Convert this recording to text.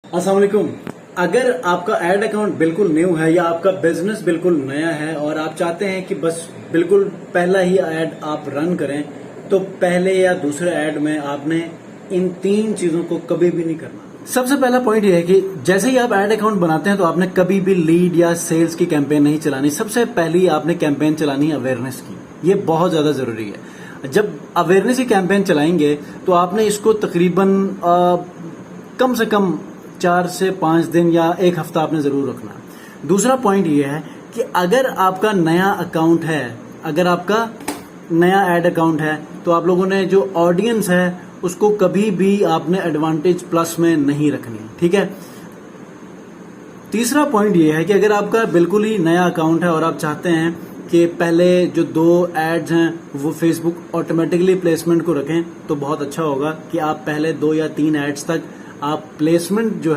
अस्सलाम वालेकुम। अगर आपका एड अकाउंट बिल्कुल न्यू है या आपका बिजनेस बिल्कुल नया है और आप चाहते हैं कि बस बिल्कुल पहला ही एड आप रन करें, तो पहले या दूसरे एड में आपने इन 3 चीजों को कभी भी नहीं करना। सबसे पहला पॉइंट ये है कि जैसे ही आप एड अकाउंट बनाते हैं तो आपने कभी भी लीड या सेल्स की कैंपेन नहीं चलानी। सबसे पहली आपने कैंपेन चलानी है अवेयरनेस की। ये बहुत ज्यादा जरूरी है। जब अवेयरनेस की कैंपेन चलाएंगे तो आपने इसको तकरीबन कम से कम 4 से 5 दिन या 1 हफ्ता आपने जरूर रखना। दूसरा पॉइंट ये है कि अगर आपका नया अकाउंट है, अगर आपका नया एड अकाउंट है, तो आप लोगों ने जो ऑडियंस है उसको कभी भी आपने एडवांटेज प्लस में नहीं रखनी, ठीक है। तीसरा पॉइंट ये है कि अगर आपका बिल्कुल ही नया अकाउंट है और आप चाहते हैं कि पहले जो 2 एड्स हैं वो फेसबुक ऑटोमेटिकली प्लेसमेंट को रखें, तो बहुत अच्छा होगा कि आप पहले 2 या 3 एड्स तक आप प्लेसमेंट जो